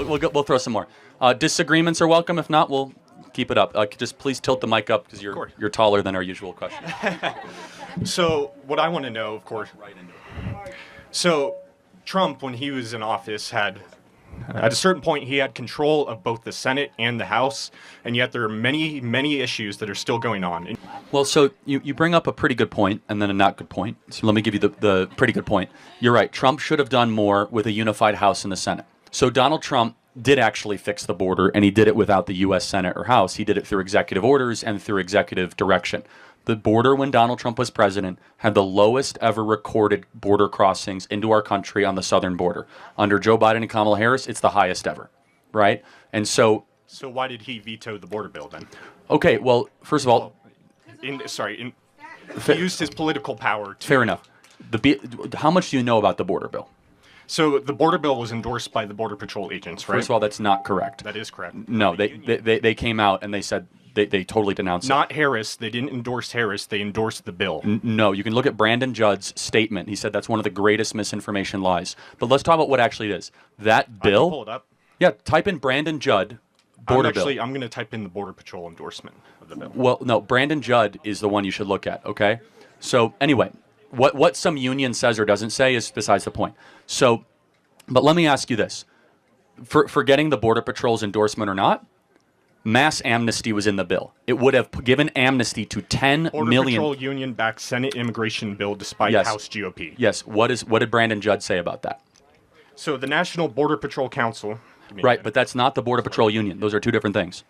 we'll throw some more. Disagreements are welcome. If not, we'll keep it up. Just please tilt the mic up because you're taller than our usual question. So what I want to know, of course, so Trump, when he was in office, had at a certain point he had control of both the Senate and the House, and yet there are many, many issues that are still going on. Well, so you bring up a pretty good point and then a not good point. So let me give you the pretty good point. You're right. Trump should have done more with a unified House and the Senate. So Donald Trump did actually fix the border, and he did it without the U.S. Senate or House. He did it through executive orders and through executive direction. The border, when Donald Trump was president, had the lowest ever recorded border crossings into our country on the southern border. Under Joe Biden and Kamala Harris, it's the highest ever, right? And so... So why did he veto the border bill then? Okay, well, first of all... he used his political power to... Fair enough. How much do you know about the border bill? So the border bill was endorsed by the Border Patrol agents, right? First of all, that's not correct. That is correct. No, they came out and they said they totally denounced it. Not Harris. They didn't endorse Harris. They endorsed the bill. No, you can look at Brandon Judd's statement. He said that's one of the greatest misinformation lies. But let's talk about what actually it is. That bill... I can pull it up. Yeah, type in Brandon Judd, border bill. I'm going to type in the Border Patrol endorsement of the bill. Well, no, Brandon Judd is the one you should look at, okay? So anyway, what some union says or doesn't say is besides the point. So, but let me ask you this. For getting the Border Patrol's endorsement or not, mass amnesty was in the bill. It would have given amnesty to 10 Border million... Patrol union-backed Senate immigration bill despite House GOP. Yes. What did Brandon Judd say about that? So the National Border Patrol Council... Right, but that's not the Border Patrol union. Those are two different things,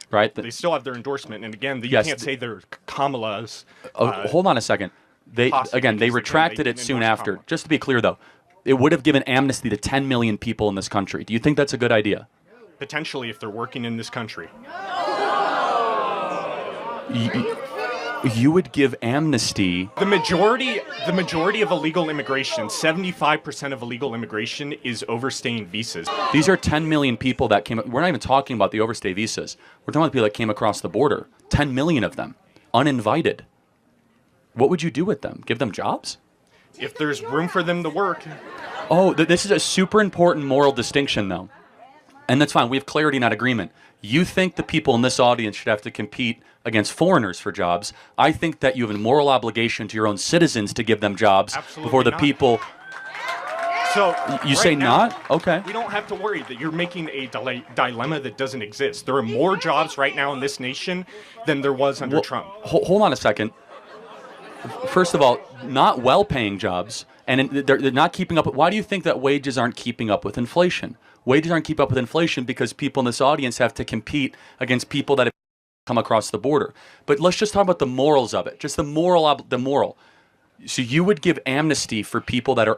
right? They still have their endorsement. And again, you can't say they're Kamala's... hold on a second. They retracted it soon after. Kamala. Just to be clear, though, it would have given amnesty to 10 million people in this country. Do you think that's a good idea? Potentially, if they're working in this country. You would give amnesty. The majority of illegal immigration, 75% of illegal immigration is overstaying visas. These are 10 million people that came. We're not even talking about the overstay visas. We're talking about people that came across the border. 10 million of them, uninvited. What would you do with them? Give them jobs? If there's room for them to work. Oh, this is a super important moral distinction, though. And that's fine. We have clarity, not agreement. You think the people in this audience should have to compete against foreigners for jobs. I think that you have a moral obligation to your own citizens to give them jobs before the people... So you say now, not? Okay. We don't have to worry that you're making a dilemma that doesn't exist. There are more jobs right now in this nation than there was under Trump. Hold on a second. First of all, not well-paying jobs, and they're not keeping up. Why do you think that wages aren't keeping up with inflation? Wages aren't keeping up with inflation because people in this audience have to compete against people that have come across the border. But let's just talk about the morals of it. Just the moral. So you would give amnesty for people that are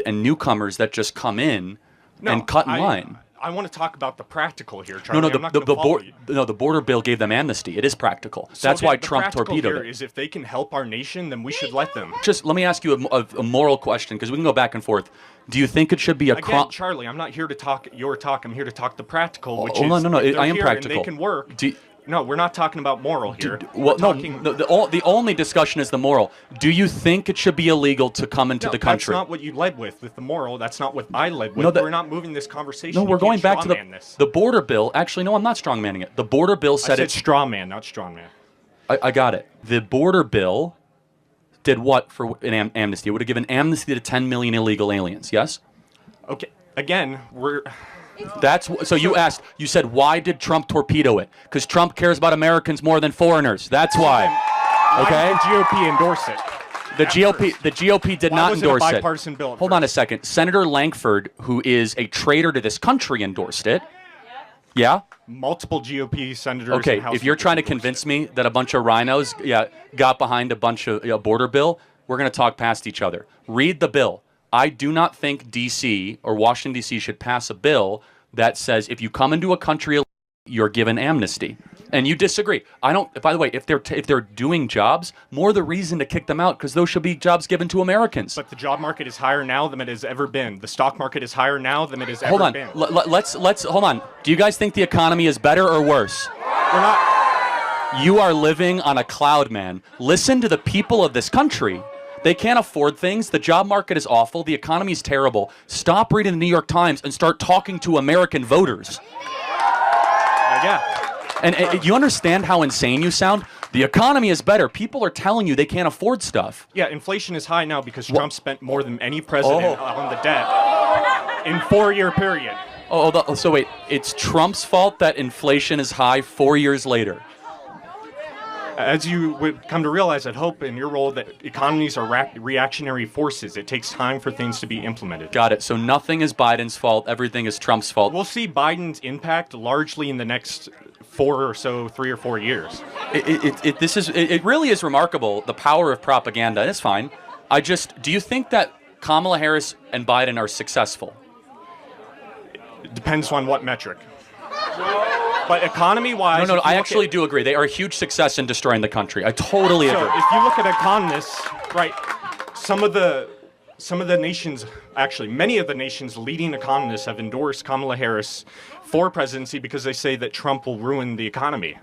and newcomers that just come in and cut in line. I want to talk about the practical here, Charlie. The border bill gave them amnesty. It is practical. So that's why Trump torpedoed it. Is if they can help our nation, then we should let them. Just let me ask you a moral question, because we can go back and forth. Do you think it should be a crime? Charlie, I'm not here to talk your talk. I'm here to talk the practical, which is I am practical. And they can work. No, we're not talking about moral here. The only discussion is the moral. Do you think it should be illegal to come into the country? That's not what you led with the moral. That's not what I led with. We're not moving this conversation. No, we're going back to the border bill. Actually, no, I'm not strongmanning it. The border bill said it's straw man, not strongman. I got it. The border bill did what for an amnesty? It would have given amnesty to 10 million illegal aliens, yes? Okay, again, you said, why did Trump torpedo it? Because Trump cares about Americans more than foreigners. That's why. Okay? Why did the GOP endorse it? The GOP did not endorse it. Why was it a bipartisan bill? Hold on a second. Senator Lankford, who is a traitor to this country, endorsed it. Yeah? Multiple GOP senators. Okay, if you're trying to convince me that a bunch of rhinos got behind a bunch of border bill, we're going to talk past each other. Read the bill. I do not think D.C. or Washington, D.C. should pass a bill that says if you come into a country, you're given amnesty. And you disagree. I don't. By the way, if they're doing jobs, more the reason to kick them out, because those should be jobs given to Americans. But the job market is higher now than it has ever been. The stock market is higher now than it has ever been. Let's hold on. Do you guys think the economy is better or worse? We're not. You are living on a cloud, man. Listen to the people of this country. They can't afford things. The job market is awful. The economy is terrible. Stop reading the New York Times and start talking to American voters. Yeah. And you understand how insane you sound? The economy is better. People are telling you they can't afford stuff. Yeah, inflation is high now because Trump spent more than any president on the debt in 4-year period. So wait, it's Trump's fault that inflation is high 4 years later. As you would come to realize, I'd hope in your role that economies are reactionary forces. It takes time for things to be implemented. Got it. So nothing is Biden's fault. Everything is Trump's fault. We'll see Biden's impact largely in the next 3 or 4 years. It really is remarkable, the power of propaganda. It's fine. Do you think that Kamala Harris and Biden are successful? It depends on what metric. But economy-wise... No, I actually do agree. They are a huge success in destroying the country. I totally agree. So if you look at economists, right, some of the nations, actually many of the nation's leading economists have endorsed Kamala Harris for presidency because they say that Trump will ruin the economy.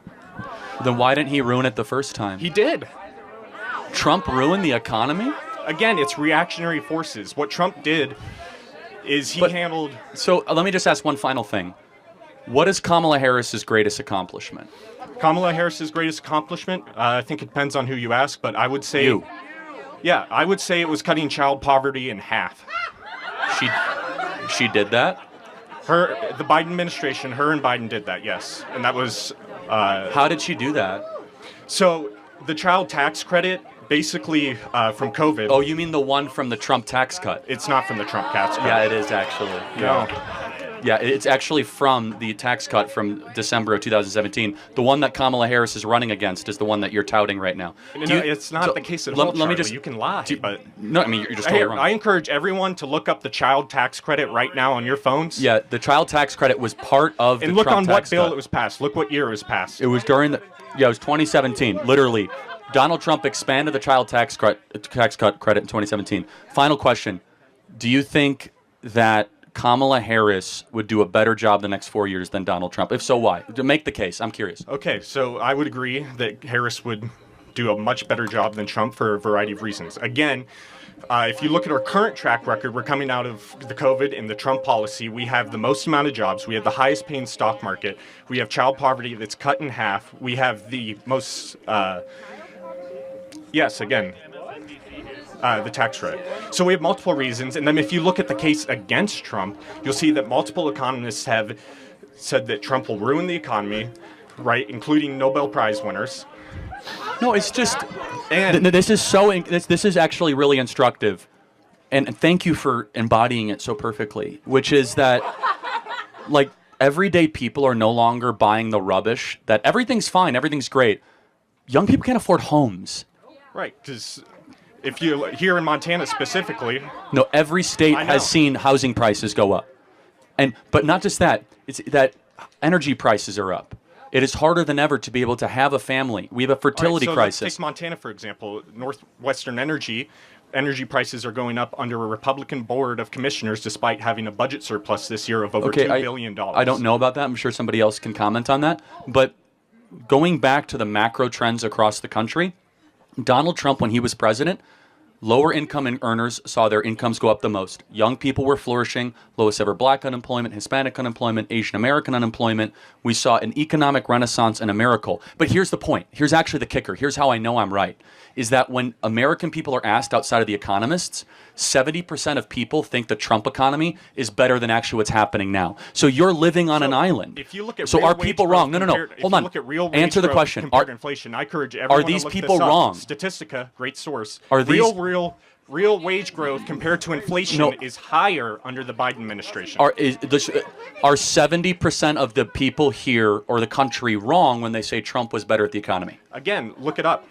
Then why didn't he ruin it the first time? He did. Trump ruined the economy? Again, it's reactionary forces. What Trump did is he handled... So let me just ask one final thing. What is Kamala Harris's greatest accomplishment? Kamala Harris's greatest accomplishment? I think it depends on who you ask, but I would say... You. Yeah, I would say it was cutting child poverty in half. She did that? The Biden administration, her and Biden did that, yes. And that was... How did she do that? So the child tax credit, basically from COVID... Oh, you mean the one from the Trump tax cut? It's not from the Trump tax cut. Yeah, it is actually. No. Yeah, it's actually from the tax cut from December of 2017. The one that Kamala Harris is running against is the one that you're touting right now. No, it's not the case at all, let me just, you can lie. No, I mean, you're just totally wrong. I encourage everyone to look up the child tax credit right now on your phones. Yeah, the child tax credit was part of the Trump tax cut. And look on what bill it was passed. Look what year it was passed. It was during it was 2017, literally. Donald Trump expanded the child tax cut credit in 2017. Final question. Do you think that Kamala Harris would do a better job the next 4 years than Donald Trump? If so, why? To make the case, I'm curious. Okay, so I would agree that Harris would do a much better job than Trump for a variety of reasons. Again, if you look at our current track record, we're coming out of the COVID and the Trump policy. We have the most amount of jobs. We have the highest paying stock market. We have child poverty that's cut in half. We have the most, the tax credit. So we have multiple reasons. And then if you look at the case against Trump, you'll see that multiple economists have said that Trump will ruin the economy, right, including Nobel Prize winners. No, it's just, and this is actually really instructive. And thank you for embodying it so perfectly, which is that, like, everyday people are no longer buying the rubbish, that everything's fine, everything's great. Young people can't afford homes. Right, because if you here in Montana specifically, no, every state has seen housing prices go up, but not just that. It's that energy prices are up. It is harder than ever to be able to have a family. We have a fertility crisis. Let's take Montana for example. Northwestern energy prices are going up under a Republican board of commissioners, despite having a budget surplus this year of over $2 billion. I don't know about that. I'm sure somebody else can comment on that. But going back to the macro trends across the country. Donald Trump, when he was president, lower income earners saw their incomes go up the most. Young people were flourishing, lowest ever black unemployment, Hispanic unemployment, Asian American unemployment. We saw an economic renaissance and a miracle. But here's the point. Here's actually the kicker. Here's how I know I'm right. Is that when American people are asked outside of the economists, 70% of people think the Trump economy is better than actually what's happening now. So you're living on an island. If you look at so are people wrong? No. Hold on. Look at real Answer the question. Compared to inflation. I encourage everyone are these to look people this up. wrong? Statistica, great source. Are these real wage growth compared to inflation is higher under the Biden administration? Are 70% of the people here or the country wrong when they say Trump was better at the economy? Again, look it up.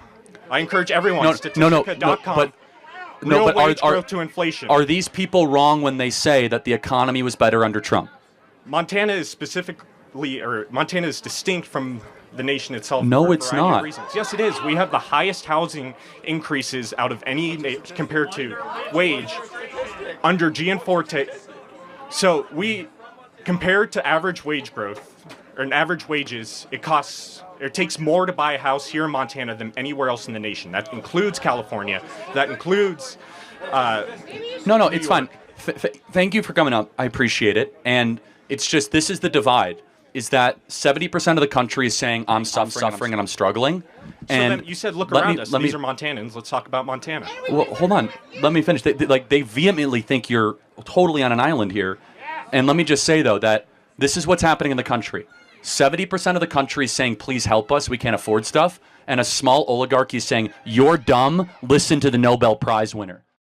I encourage everyone. Statistica.com. Real wage growth to inflation. Are these people wrong when they say that the economy was better under Trump? Montana is distinct from the nation itself. No, it's not. Yes, it is. We have the highest housing increases out of any compared to wage under Gianforte. So we compared to average wage growth or average wages, it costs It takes more to buy a house here in Montana than anywhere else in the nation. That includes California. That includes. No, it's fine. Thank you for coming up. I appreciate it. And it's just, this is the divide, is that 70% of the country is saying I'm suffering and I'm struggling. And so then you said, look around us. These are Montanans. Let's talk about Montana. Well, hold on. Let me finish. They vehemently think you're totally on an island here. And let me just say, though, that this is what's happening in the country. 70% of the country is saying, please help us. We can't afford stuff. And a small oligarchy is saying, you're dumb. Listen to the Nobel Prize winner.